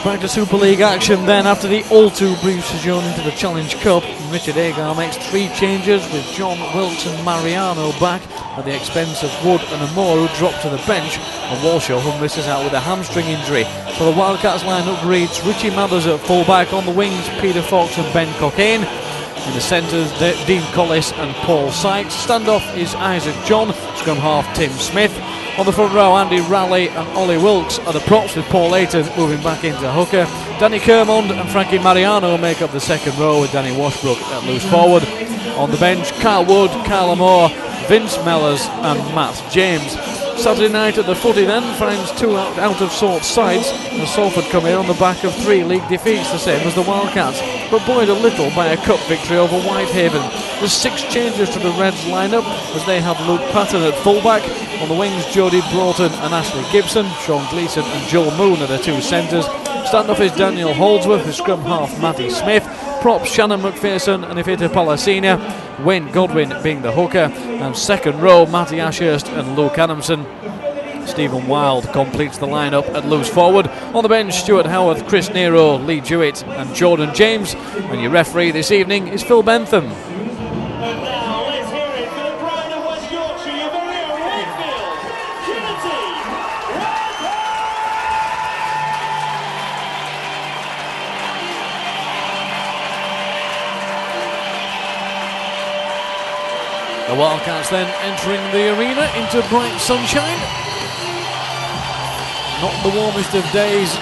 back to Super League action then after the all-too brief sojourn into the Challenge Cup. Richard Agar makes 3 changes with John, Wilkes and Mariano back at the expense of Wood and Amore, who dropped to the bench, and Walshaw, who misses out with a hamstring injury. So the Wildcats lineup reads Richie Mathers at full-back, on the wings Peter Fox and Ben Cockayne. In the centres, Dean Collis and Paul Sykes. Standoff is Isaac John, scrum half Tim Smith. On the front row, Andy Raleigh and Ollie Wilkes are the props, with Paul Ayton moving back into hooker. Danny Kermond and Frankie Mariano make up the second row, with Danny Washbrook at loose forward. On the bench, Kyle Wood, Kyle Amore, Vince Mellors and Matt James. Saturday night at the footy then finds 2 out-of-sorts sides, and Salford come in on the back of 3 league defeats, the same as the Wildcats, but buoyed a little by a cup victory over Whitehaven. There's 6 changes to the Reds lineup, as they have Luke Patton at fullback. On the wings, Jody Broughton and Ashley Gibson. Sean Gleeson and Joel Moon are the 2 centres. Standoff is Daniel Holdsworth, with scrum half Matty Smith. Props Shannon McPherson and Ifita Palacina. Wayne Godwin being the hooker. And second row, Matty Ashurst and Luke Adamson. Stephen Wild completes the lineup at loose forward. On the bench, Stuart Howarth, Chris Nero, Lee Jewett and Jordan James. And your referee this evening is Phil Bentham. And now let's hear it for the pride of West Yorkshire, your very own Wakefield, Trinity, The Wildcats then entering the arena into bright sunshine. Not the warmest of days,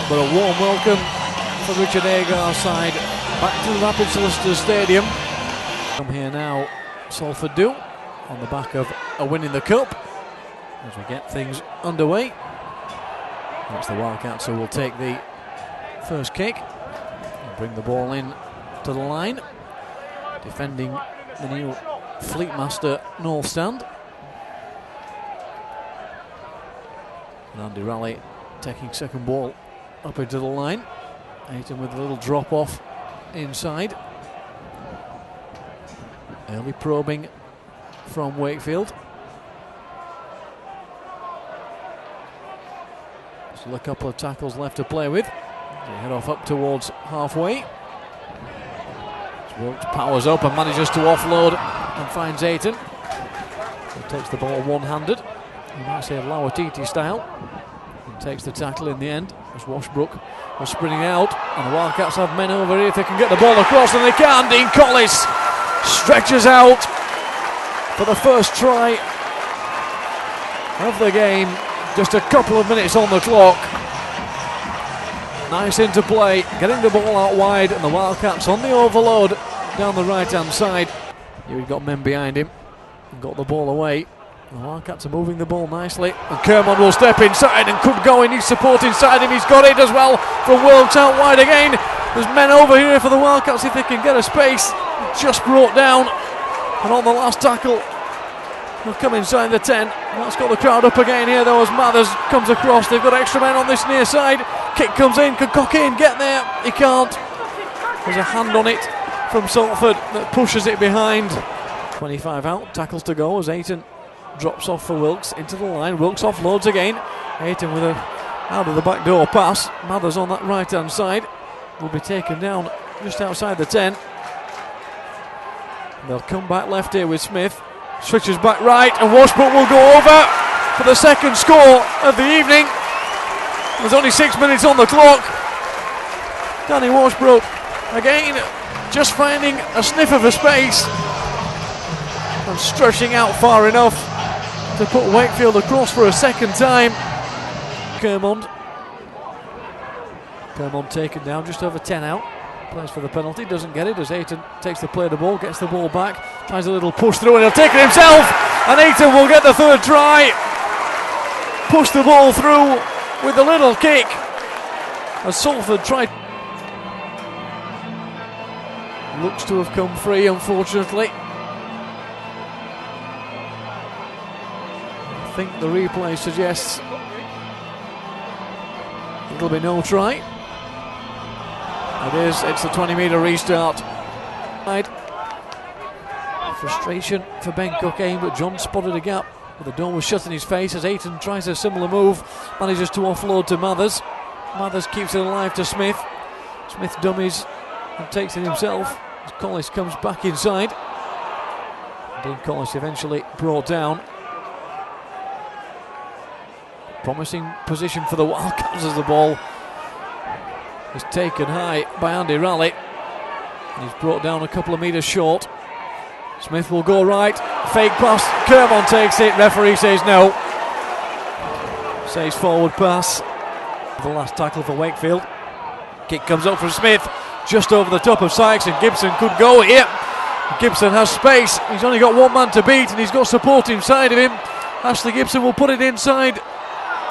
but a warm welcome for Richard Agar's side back to the Rapid Solicitor Stadium. Come here now, Salford do, on the back of a win in the Cup, as we get things underway. That's the Wildcats who will take the first kick and bring the ball in to the line, defending the new Fleetmaster North Stand. And Andy Raleigh taking second ball up into the line. Ayton with a little drop off inside. Early probing from Wakefield. Still a couple of tackles left to play with. They head off up towards halfway. Wilkes powers up and manages to offload and finds Ayton. He takes the ball one-handed. You might say Lauatiti style. And takes the tackle in the end as Washbrook was sprinting out. And the Wildcats have men over here if they can get the ball across, and they can. Dean Collis stretches out for the first try of the game. Just a couple of minutes on the clock. Nice interplay, getting the ball out wide, and the Wildcats on the overload down the right-hand side. Here we've got men behind him and got the ball away. The Wildcats are moving the ball nicely, and Kermond will step inside and could go in. He's support inside him. He's got it as well from Wilkes out wide again. There's men over here for the Wildcats if they can get a space. Just brought down, and on the last tackle they'll come inside the 10. That's got the crowd up again here though as Mathers comes across. They've got extra men on this near side. Kick comes in. Can Cockayne get there? He can't. There's a hand on it from Salford that pushes it behind. 25 out, tackles to go as Ayton drops off for Wilkes into the line. Wilkes offloads again. Ayton with a out of the back door pass. Mathers on that right hand side will be taken down just outside the 10. They'll come back left here with Smith. Switches back right, and Washbrook will go over for the second score of the evening. There's only 6 minutes on the clock. Danny Washbrook again just finding a sniff of a space and stretching out far enough to put Wakefield across for a second time. Kermond taken down, just over 10 out. Plays for the penalty, doesn't get it as Ayton takes the play of the ball, gets the ball back, tries a little push through, and he'll take it himself, and Ayton will get the third try. Push the ball through with a little kick as Salford tried. Looks to have come free, unfortunately. I think the replay suggests it'll be no try. It is, it's the 20-metre restart. Frustration for Ben Cockayne, but John spotted a gap, but the door was shut in his face as Ayton tries a similar move, manages to offload to Mathers. Mathers keeps it alive to Smith. Smith dummies and takes it himself as Collis comes back inside. Dean Collis eventually brought down. Promising position for the Wildcats as the ball is taken high by Andy Raleigh. He's brought down a couple of metres short. Smith will go right, fake pass, Kermon takes it, referee says no. Says forward pass. The last tackle for Wakefield. Kick comes up from Smith, just over the top of Sykes, and Gibson could go here. Gibson has space, he's only got one man to beat and he's got support inside of him. Ashley Gibson will put it inside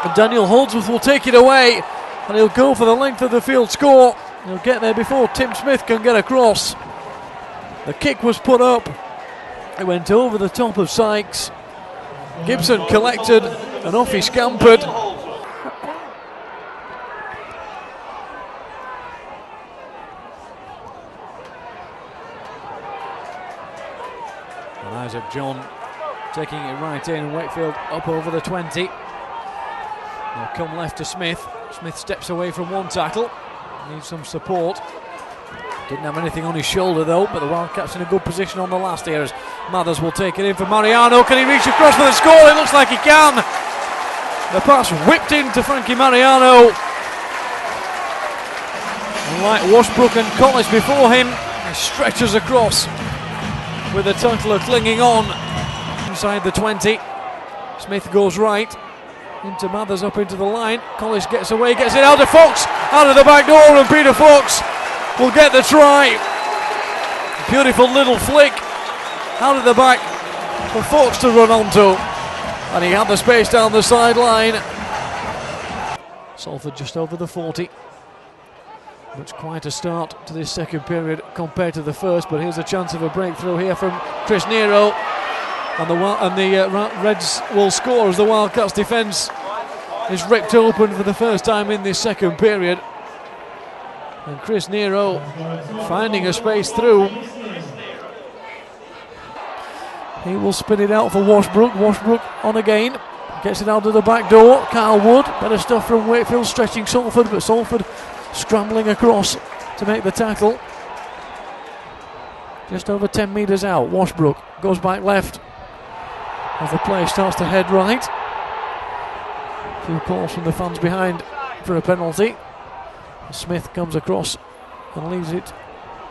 and Daniel Holdsworth will take it away, and he'll go for the length of the field score. He'll get there before Tim Smith can get across. The kick was put up, it went over the top of Sykes. Gibson collected and off he scampered. And Isaac John taking it right in, and Wakefield up over the 20. They'll come left to Smith. Smith steps away from one tackle, needs some support. Didn't have anything on his shoulder though, but the Wildcats in a good position on the last here as Mathers will take it in for Mariano. Can he reach across for the score? It looks like he can. The pass whipped into Frankie Mariano. And like Washbrook and Collis before him, he stretches across with the tackler clinging on inside the 20. Smith goes right into Mathers, up into the line. Collis gets away, gets it out to Fox, out of the back door, and Peter Fox will get the try. Beautiful little flick out of the back for Fox to run onto, and he had the space down the sideline. Salford just over the 40. Much quieter start to this second period compared to the first, but here's a chance of a breakthrough here from Chris Nero, and the Reds will score as the Wildcats defence is ripped open for the first time in this second period. And Chris Nero finding a space through. He will spin it out for Washbrook. Washbrook on again, gets it out of the back door. Kyle Wood, better stuff from Wakefield, stretching Salford, but Salford scrambling across to make the tackle. Just over 10 metres out. Washbrook goes back left as the play starts to head right. A few calls from the fans behind for a penalty. Smith comes across and leaves it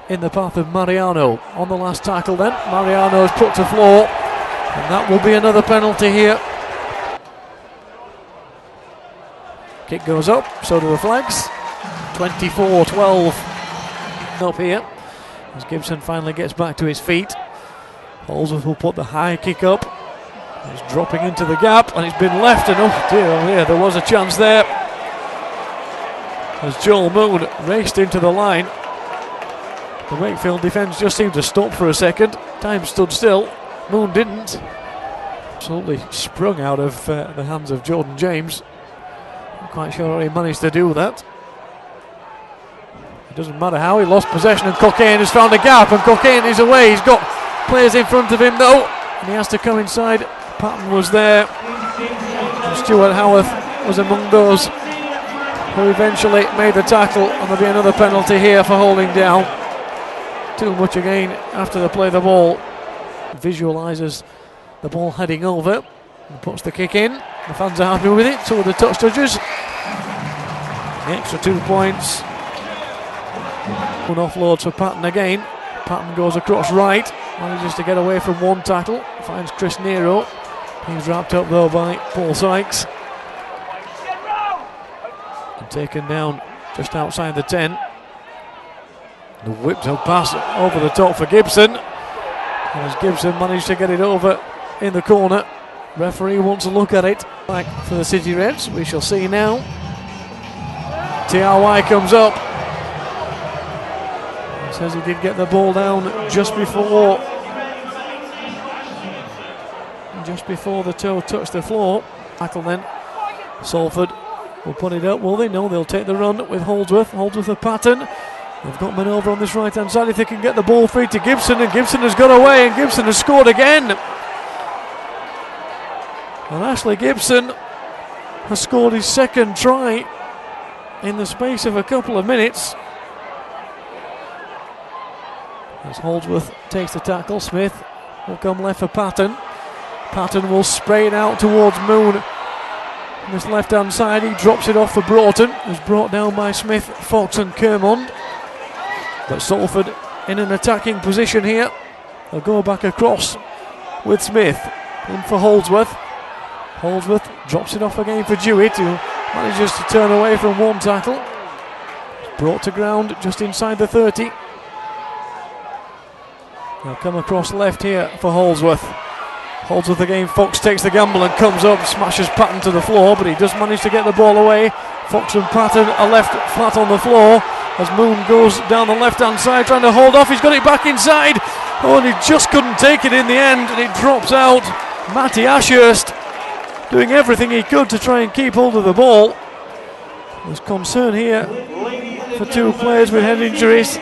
in the path of Mariano. On the last tackle then, Mariano is put to floor, and that will be another penalty here. Kick goes up, so do the flags. 24-12 up here as Gibson finally gets back to his feet. Holdsworth will put the high kick up. He's dropping into the gap, and it's been left, and oh dear, there was a chance there as Joel Moon raced into the line. The Wakefield defence just seemed to stop for a second. Time stood still. Moon didn't. Absolutely sprung out of the hands of Jordan James. Not quite sure how he managed to do that. It doesn't matter how, he lost possession, and Cockayne has found a gap, and Cockayne is away. He's got players in front of him though, and he has to come inside. Patton was there, and Stuart Howarth was among those who eventually made the tackle, and there'll be another penalty here for holding down. Too much again after the play. The ball visualises the ball heading over and puts the kick in. The fans are happy with it, so are the touch judges. The extra 2 points. One offloads for Patton again. Patton goes across right, manages to get away from one tackle, finds Chris Nero. He's wrapped up though by Paul Sykes and taken down just outside the 10. The whipped up pass over the top for Gibson, and as Gibson managed to get it over in the corner, referee wants a look at it. Back for the City Reds, we shall see now. TRY comes up, says he did get the ball down just before the toe touched the floor. Tackle then. Salford will put it up, will they? No, they'll take the run with Holdsworth. Holdsworth of Patton. They've got men over on this right hand side if they can get the ball free to Gibson, and Gibson has got away, and Gibson has scored again. And Ashley Gibson has scored his second try in the space of a couple of minutes. As Holdsworth takes the tackle, Smith will come left for Patton. Patton will spray it out towards Moon. On this left hand side, he drops it off for Broughton, who's brought down by Smith, Fox and Kermond. But Salford in an attacking position here. They'll go back across with Smith in for Holdsworth. Holdsworth drops it off again for Jewett, who manages to turn away from one tackle. Brought to ground just inside the 30. They'll come across left here for Holdsworth. Holdsworth again, Fox takes the gamble and comes up, smashes Patton to the floor, but he does manage to get the ball away. Fox and Patton are left flat on the floor as Moon goes down the left hand side trying to hold off. He's got it back inside. Oh, and he just couldn't take it in the end, and it drops out. Matty Ashurst doing everything he could to try and keep hold of the ball. There's concern here for two players with head injuries.